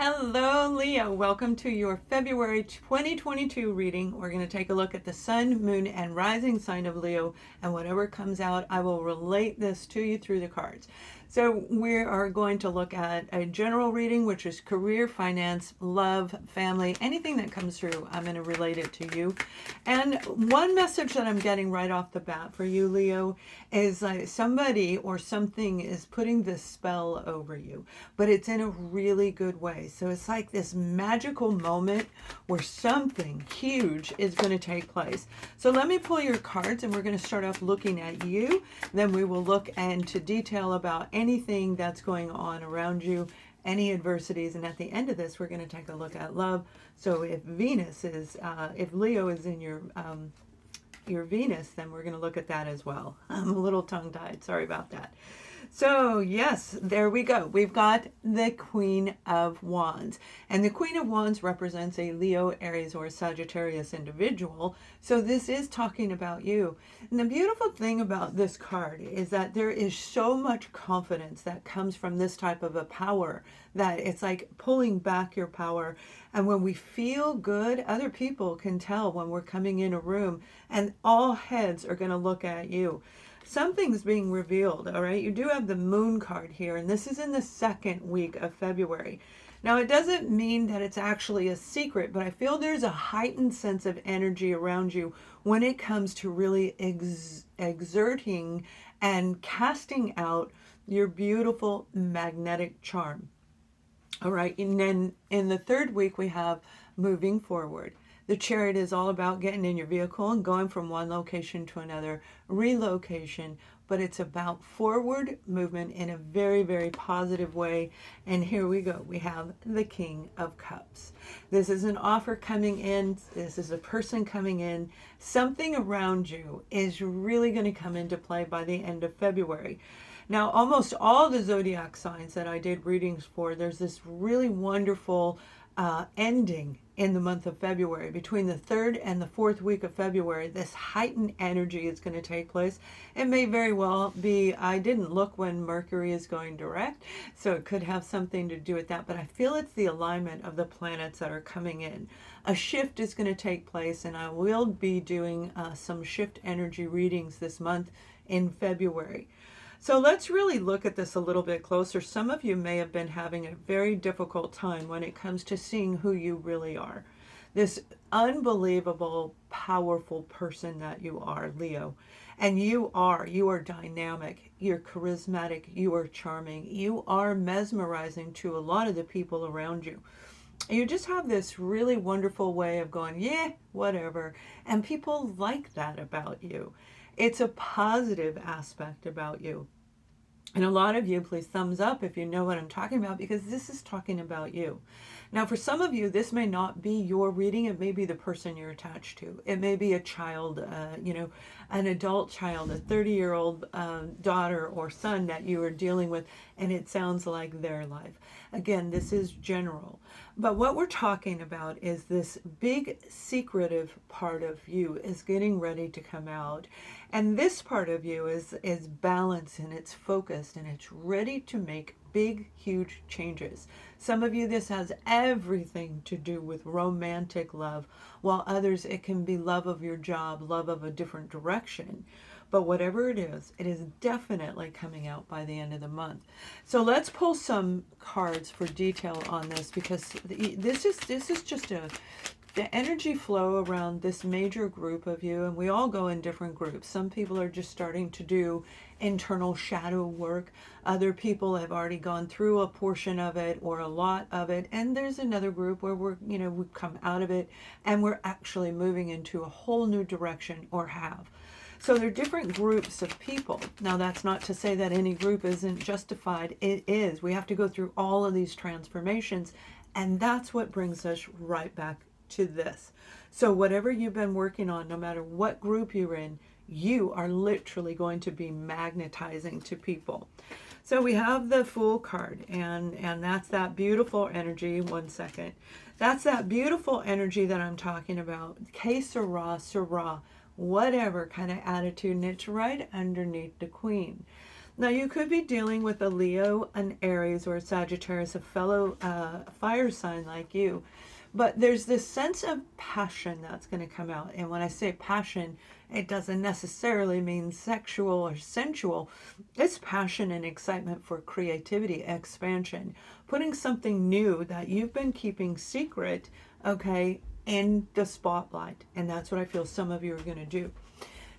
Hello, Leo. Welcome to your February 2022 reading. We're going to take a look at the sun, moon, and rising sign of Leo, and whatever comes out, I will relate this to you through the cards. So we are going to look at a general reading, which is career, finance, love, family, anything that comes through, I'm going to relate it to you. And one message that I'm getting right off the bat for you, Leo, is like somebody or something is putting this spell over you, but it's in a really good way. So it's like this magical moment where something huge is going to take place. So let me pull your cards and we're going to start off looking at you. Then we will look into detail about anything that's going on around you, any adversities. And at the end of this, we're going to take a look at love. So if Venus is, if Leo is in your Venus, then we're going to look at that as well. I'm a little tongue-tied. Sorry about that. So yes, there we go. We've got the Queen of Wands. And the Queen of Wands represents a Leo, Aries, or Sagittarius individual. So this is talking about you. And the beautiful thing about this card is that there is so much confidence that comes from this type of a power that it's like pulling back your power. And when we feel good, other people can tell when we're coming in a room and all heads are going to look at you. Something's being revealed, all right? You do have the moon card here, and this is in the second week of February. Now, it doesn't mean that it's actually a secret, but I feel there's a heightened sense of energy around you when it comes to really exerting and casting out your beautiful magnetic charm. All right, and then in the third week, we have moving forward. The Chariot is all about getting in your vehicle and going from one location to another, relocation, but it's about forward movement in a very, very positive way. And here we go. We have the King of Cups. This is an offer coming in. This is a person coming in. Something around you is really going to come into play by the end of February. Now, almost all the zodiac signs that I did readings for, there's this really wonderful ending in the month of February. Between the 3rd and the 4th week of February, this heightened energy is going to take place. It may very well be, I didn't look when Mercury is going direct, so it could have something to do with that, but I feel it's the alignment of the planets that are coming in. A shift is going to take place, and I will be doing some shift energy readings this month in February. So let's really look at this a little bit closer. Some of you may have been having a very difficult time when it comes to seeing who you really are. This unbelievable, powerful person that you are, Leo. And you are dynamic, you're charismatic, you are charming, you are mesmerizing to a lot of the people around you. You just have this really wonderful way of going, yeah, whatever. And people like that about you. It's a positive aspect about you. And a lot of you, please thumbs up if you know what I'm talking about, because this is talking about you. Now, for some of you, this may not be your reading. It may be the person you're attached to. It may be a child, an adult child, a 30-year-old daughter or son that you are dealing with, and it sounds like their life. Again, this is general. But what we're talking about is this big secretive part of you is getting ready to come out. And this part of you is balanced and it's focused and it's ready to make big, huge changes. Some of you, this has everything to do with romantic love, while others, it can be love of your job, love of a different direction. But whatever it is definitely coming out by the end of the month. So let's pull some cards for detail on this, because this is just the energy flow around this major group of you, and we all go in different groups. Some people are just starting to do internal shadow work. Other people have already gone through a portion of it or a lot of it. And there's another group where we've come out of it and we're actually moving into a whole new direction, or have. So there are different groups of people. Now, that's not to say that any group isn't justified. It is. We have to go through all of these transformations, and that's what brings us right back to this. So whatever you've been working on, no matter what group you're in, you are literally going to be magnetizing to people. So we have the Fool card, and that's that beautiful energy. One second. That's that beautiful energy that I'm talking about. Que sera, sera. Whatever kind of attitude, and it's right underneath the Queen. Now, you could be dealing with a Leo, an Aries, or a Sagittarius, a fellow fire sign like you. But there's this sense of passion that's going to come out. And when I say passion, it doesn't necessarily mean sexual or sensual. It's passion and excitement for creativity, expansion, putting something new that you've been keeping secret, okay, in the spotlight. And that's what I feel some of you are going to do.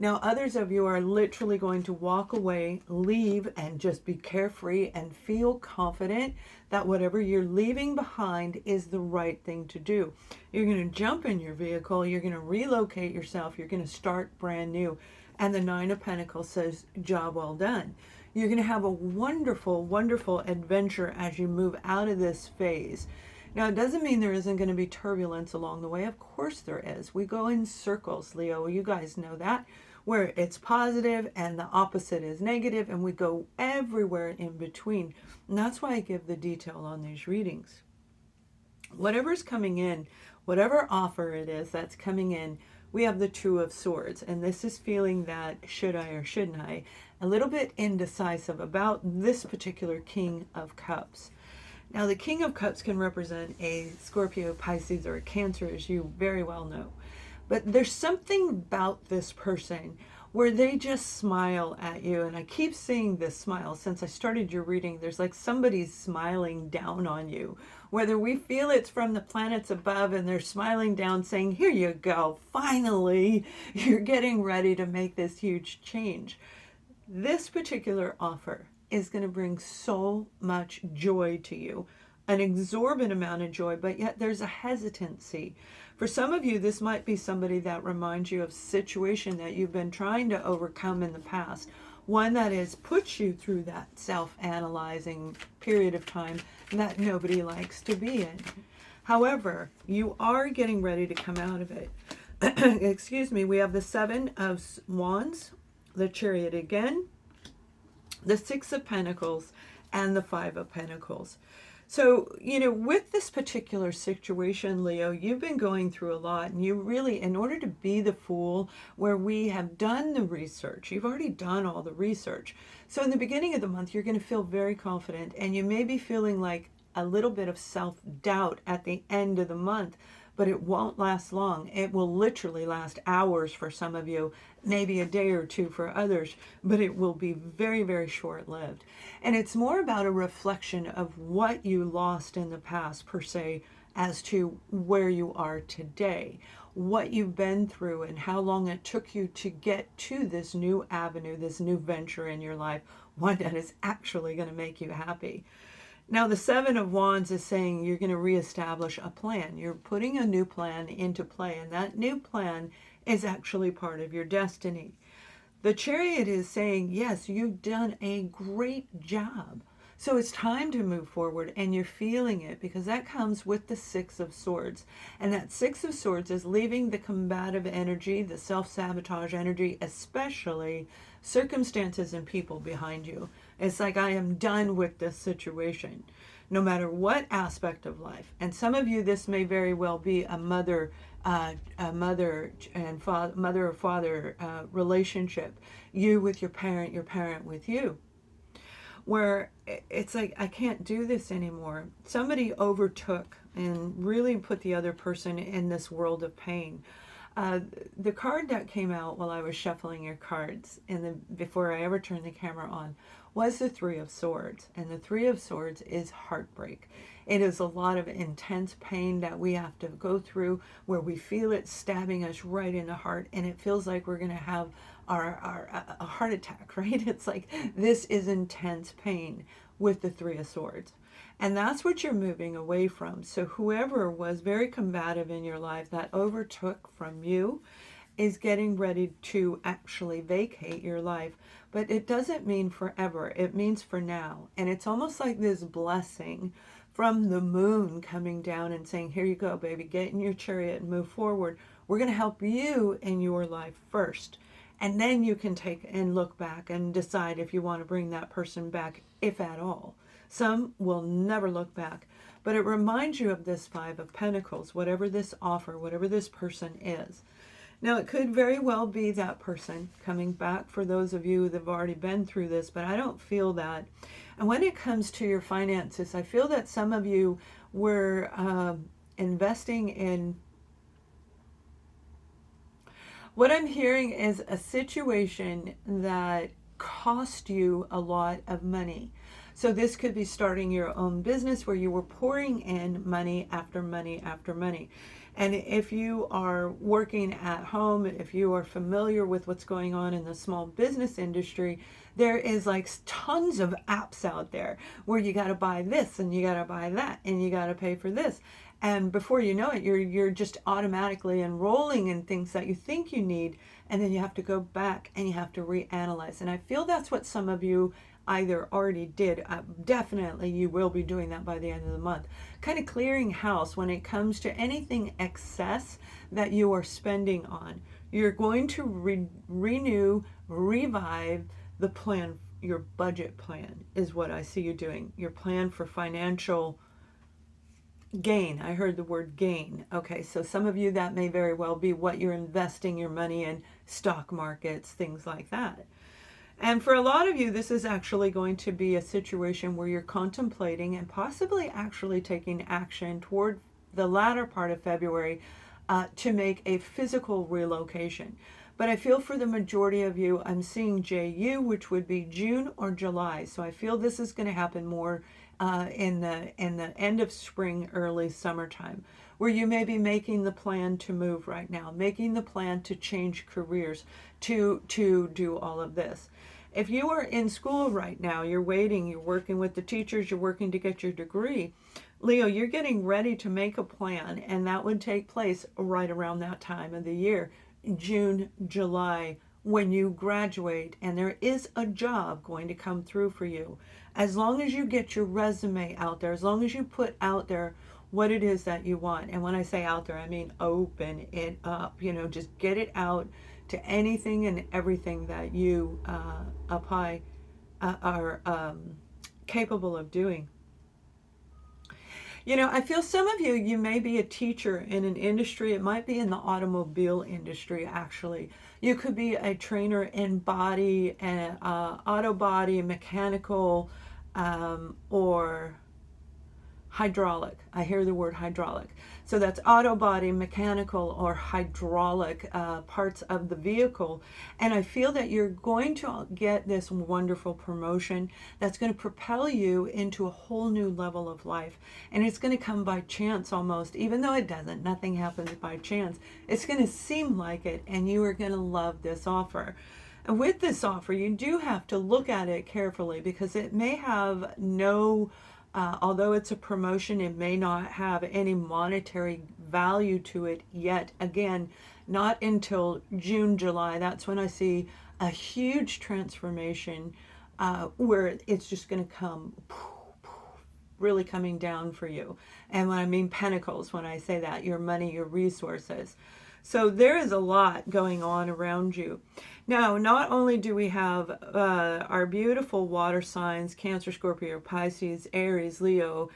Now, others of you are literally going to walk away, leave, and just be carefree and feel confident that whatever you're leaving behind is the right thing to do. You're going to jump in your vehicle, you're going to relocate yourself, you're going to start brand new. And the Nine of Pentacles says, job well done. You're going to have a wonderful, wonderful adventure as you move out of this phase. Now, it doesn't mean there isn't going to be turbulence along the way. Of course there is. We go in circles, Leo. You guys know that, where it's positive and the opposite is negative, and we go everywhere in between. And that's why I give the detail on these readings. Whatever's coming in, whatever offer it is that's coming in, we have the Two of Swords. And this is feeling that should I or shouldn't I? A little bit indecisive about this particular King of Cups. Now, the King of Cups can represent a Scorpio, Pisces, or a Cancer, as you very well know. But there's something about this person where they just smile at you. And I keep seeing this smile since I started your reading. There's like somebody's smiling down on you. Whether we feel it's from the planets above and they're smiling down saying, here you go, finally, you're getting ready to make this huge change. This particular offer is going to bring so much joy to you, an exorbitant amount of joy, but yet there's a hesitancy. For some of you, this might be somebody that reminds you of a situation that you've been trying to overcome in the past, one that has put you through that self-analyzing period of time that nobody likes to be in. However, you are getting ready to come out of it. Excuse me, we have the Seven of Wands, the Chariot again, the Six of Pentacles, and the Five of Pentacles. So, you know, with this particular situation, Leo, you've been going through a lot, and you really, in order to be the Fool, where we have done the research, you've already done all the research. So in the beginning of the month, you're going to feel very confident, and you may be feeling like a little bit of self-doubt at the end of the month, but it won't last long. It will literally last hours for some of you, maybe a day or two for others, but it will be very, very short-lived. And it's more about a reflection of what you lost in the past, per se, as to where you are today, what you've been through, and how long it took you to get to this new avenue, this new venture in your life, one that is actually going to make you happy. Now, the Seven of Wands is saying you're going to reestablish a plan. You're putting a new plan into play, and that new plan is actually part of your destiny. The Chariot is saying, yes, you've done a great job. So it's time to move forward, and you're feeling it, because that comes with the Six of Swords. And that Six of Swords is leaving the combative energy, the self-sabotage energy, especially circumstances and people behind you. It's like, I am done with this situation, no matter what aspect of life. And some of you, this may very well be a mother and father relationship, you with your parent with you, where it's like, I can't do this anymore. Somebody overtook and really put the other person in this world of pain. The card that came out while I was shuffling your cards before I ever turned the camera on was the Three of Swords. And the Three of Swords is heartbreak. It is a lot of intense pain that we have to go through, where we feel it stabbing us right in the heart, and it feels like we're going to have a heart attack, right? It's like, this is intense pain with the Three of Swords. And that's what you're moving away from. So whoever was very combative in your life that overtook from you is getting ready to actually vacate your life. But it doesn't mean forever. It means for now. And it's almost like this blessing from the moon coming down and saying, here you go, baby, get in your chariot and move forward. We're going to help you in your life first. And then you can take and look back and decide if you want to bring that person back, if at all. Some will never look back, but it reminds you of this Five of Pentacles, whatever this offer, whatever this person is. Now, it could very well be that person coming back for those of you that have already been through this, but I don't feel that. And when it comes to your finances, I feel that some of you were investing in, what I'm hearing is a situation that cost you a lot of money. So this could be starting your own business where you were pouring in money after money after money. And if you are working at home, if you are familiar with what's going on in the small business industry, there is like tons of apps out there where you got to buy this and you got to buy that and you got to pay for this. And before you know it, you're just automatically enrolling in things that you think you need, and then you have to go back and you have to reanalyze. And I feel that's what some of you either already did. Definitely you will be doing that by the end of the month. Kind of clearing house when it comes to anything excess that you are spending on. You're going to renew, revive the plan. Your budget plan is what I see you doing. Your plan for financial gain. I heard the word gain. Okay, so some of you, that may very well be what you're investing your money in, stock markets, things like that. And for a lot of you, this is actually going to be a situation where you're contemplating and possibly actually taking action toward the latter part of February to make a physical relocation. But I feel for the majority of you, I'm seeing JU, which would be June or July. So I feel this is going to happen more in the end of spring, early summertime, where you may be making the plan to move right now, making the plan to change careers, to do all of this. If you are in school right now, you're waiting, you're working with the teachers, you're working to get your degree, Leo, you're getting ready to make a plan, and that would take place right around that time of the year, June, July, when you graduate, and there is a job going to come through for you. As long as you get your resume out there, as long as you put out there what it is that you want. And when I say out there, I mean open it up, just get it out to anything and everything that you are capable of doing. I feel some of you may be a teacher in an industry. It might be in the automobile industry, actually. You could be a trainer in body and auto body, mechanical, or hydraulic. I hear the word hydraulic. So that's auto body, mechanical, or hydraulic parts of the vehicle. And I feel that you're going to get this wonderful promotion that's going to propel you into a whole new level of life. And it's going to come by chance almost, even though it doesn't. Nothing happens by chance. It's going to seem like it, and you are going to love this offer. And with this offer, you do have to look at it carefully because it may have no although it's a promotion, it may not have any monetary value to it yet. Again, not until June, July. That's when I see a huge transformation where it's just going to come really coming down for you. And when I mean pentacles, when I say that, your money, your resources. So there is a lot going on around you. Now, not only do we have our beautiful water signs, Cancer, Scorpio, Pisces, Aries, Leo,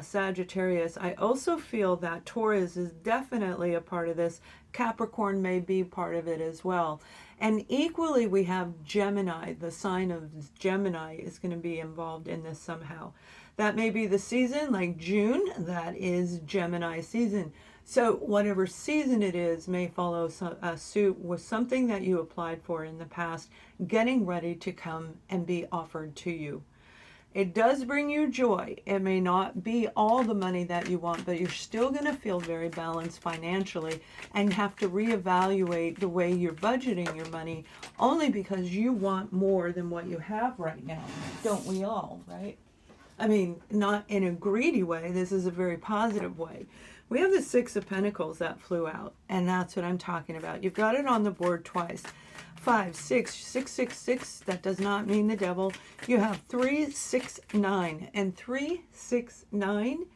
Sagittarius, I also feel that Taurus is definitely a part of this. Capricorn may be part of it as well. And equally, we have Gemini. The sign of Gemini is going to be involved in this somehow. That may be the season, like June, that is Gemini season. So whatever season it is may follow suit with something that you applied for in the past, getting ready to come and be offered to you. It does bring you joy. It may not be all the money that you want, but you're still going to feel very balanced financially and have to reevaluate the way you're budgeting your money only because you want more than what you have right now. Don't we all, right? I mean, not in a greedy way. This is a very positive way. We have the Six of Pentacles that flew out, and that's what I'm talking about. You've got it on the board twice. 5, 6, 6, 6, 6. That does not mean the devil. You have 3, 6, 9, and 3, 6, 9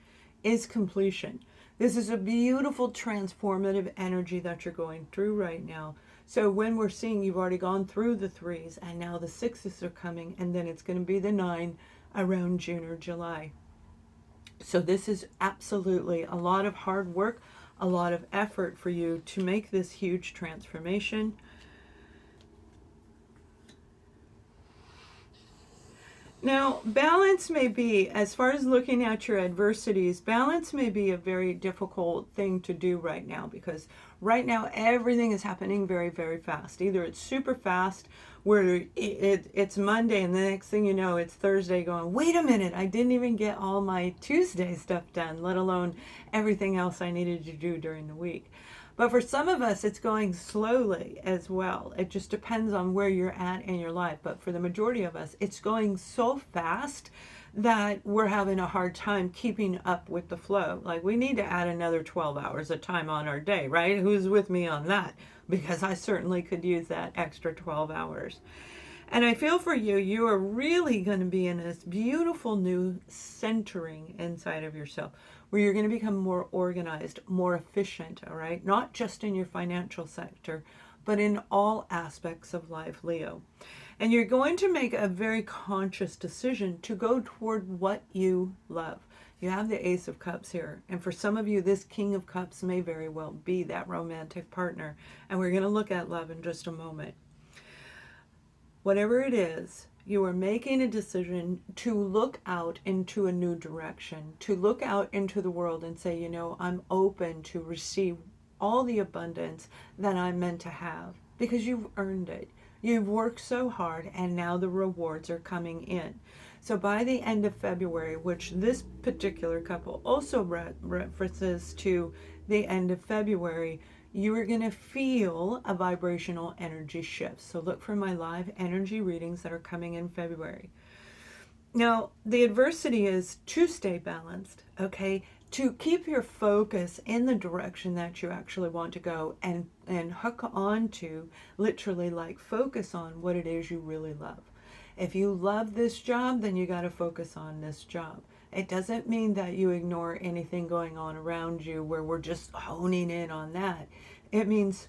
is completion. This is a beautiful transformative energy that you're going through right now. So when we're seeing you've already gone through the 3s, and now the 6s are coming, and then it's going to be the 9 around June or July. So this is absolutely a lot of hard work, a lot of effort for you to make this huge transformation. Now, balance may be, as far as looking at your adversities, balance may be a very difficult thing to do right now, because right now everything is happening very, very fast. Either it's super fast, where it's Monday and the next thing you know, it's Thursday going, wait a minute, I didn't even get all my Tuesday stuff done, let alone everything else I needed to do during the week. But for some of us, it's going slowly as well. It just depends on where you're at in your life. But for the majority of us, it's going so fast that we're having a hard time keeping up with the flow. Like, we need to add another 12 hours of time on our day, right? Who's with me on that? Because I certainly could use that extra 12 hours. And I feel for you, you are really going to be in this beautiful new centering inside of yourself, where you're going to become more organized, more efficient, all right? Not just in your financial sector, but in all aspects of life, Leo. And you're going to make a very conscious decision to go toward what you love. You have the Ace of Cups here. And for some of you, this King of Cups may very well be that romantic partner. And we're going to look at love in just a moment. Whatever it is, you are making a decision to look out into a new direction, to look out into the world and say, you know, I'm open to receive all the abundance that I'm meant to have, because you've earned it. You've worked so hard, and now the rewards are coming in. So by the end of February, which this particular couple also references to the end of February, you are going to feel a vibrational energy shift. So look for my live energy readings that are coming in February. Now, the adversity is to stay balanced, okay? To keep your focus in the direction that you actually want to go, and hook on to, literally, like, focus on what it is you really love. If you love this job, then you got to focus on this job. It doesn't mean that you ignore anything going on around you where we're just honing in on that. It means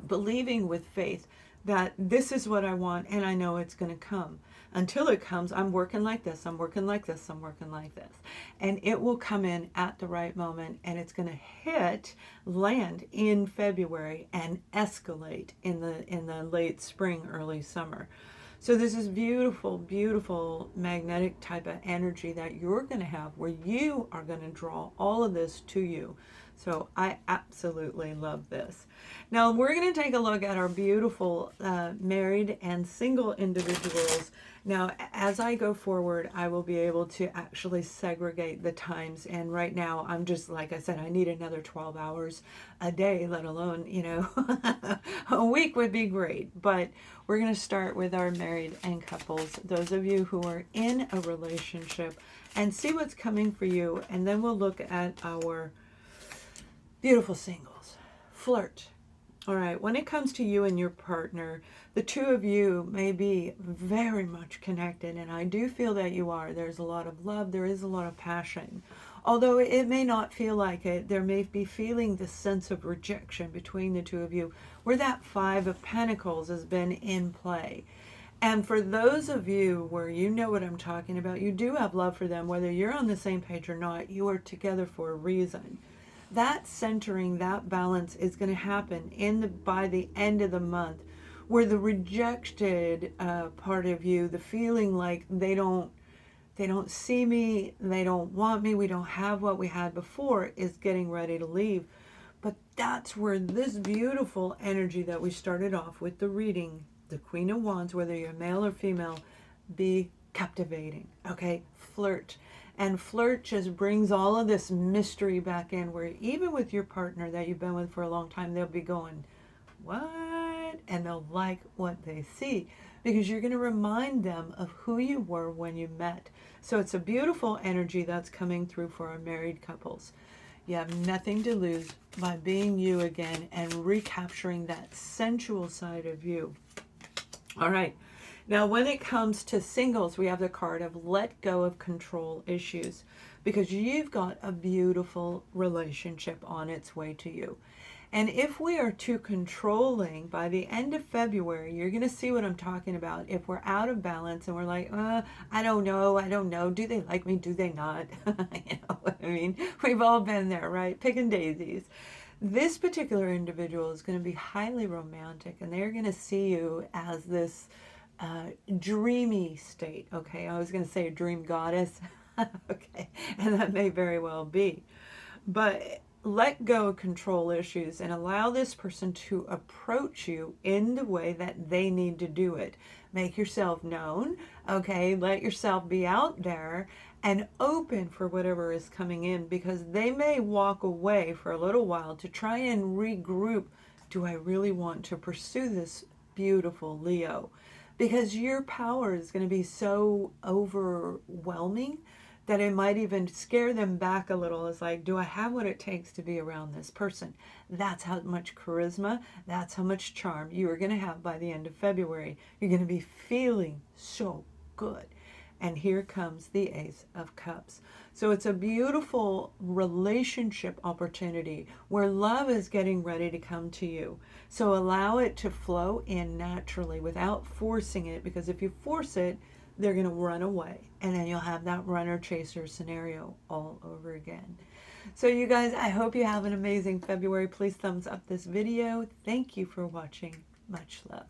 believing with faith that this is what I want, and I know it's going to come. Until it comes, I'm working like this, I'm working like this, I'm working like this. And it will come in at the right moment, and it's going to land in February and escalate in the late spring, early summer. So this is beautiful, beautiful magnetic type of energy that you're going to have, where you are going to draw all of this to you. So I absolutely love this. Now we're going to take a look at our beautiful married and single individuals. Now, as I go forward, I will be able to actually segregate the times. And right now, I'm just, like I said, I need another 12 hours a day, let alone, you know, a week would be great. But we're going to start with our married and couples, those of you who are in a relationship, and see what's coming for you. And then we'll look at our beautiful singles. Flirt. All right, when it comes to you and your partner, the two of you may be very much connected, and I do feel that you are. There's a lot of love, there is a lot of passion. Although it may not feel like it, there may be feeling this sense of rejection between the two of you, where that Five of Pentacles has been in play. And for those of you where you know what I'm talking about, you do have love for them, whether you're on the same page or not, you are together for a reason. That centering, that balance is going to happen by the end of the month, where the rejected part of you, the feeling like they don't see me, they don't want me, we don't have what we had before, is getting ready to leave. But that's where this beautiful energy that we started off with the reading, the Queen of Wands, whether you're male or female, be captivating, okay? Flirt. And flirt just brings all of this mystery back in, where even with your partner that you've been with for a long time, they'll be going, what? And they'll like what they see, because you're going to remind them of who you were when you met. So it's a beautiful energy that's coming through for our married couples. You have nothing to lose by being you again and recapturing that sensual side of you. All right. Now, when it comes to singles, we have the card of let go of control issues, because you've got a beautiful relationship on its way to you. And if we are too controlling, by the end of February, you're going to see what I'm talking about. If we're out of balance and we're like, I don't know. Do they like me? Do they not? You know what I mean? We've all been there, right? Picking daisies. This particular individual is going to be highly romantic, and they're going to see you as this dreamy state. Okay, I was going to say a dream goddess. Okay, and that may very well be. But let go of control issues and allow this person to approach you in the way that they need to do it. Make yourself known, okay? Let yourself be out there and open for whatever is coming in, because they may walk away for a little while to try and regroup. Do I really want to pursue this beautiful Leo? Because your power is going to be so overwhelming that it might even scare them back a little. It's like, do I have what it takes to be around this person? That's how much charisma, that's how much charm you are going to have by the end of February. You're going to be feeling so good. And here comes the Ace of Cups. So it's a beautiful relationship opportunity where love is getting ready to come to you. So allow it to flow in naturally without forcing it, because if you force it, they're going to run away, and then you'll have that runner chaser scenario all over again. So you guys, I hope you have an amazing February. Please thumbs up this video. Thank you for watching. Much love.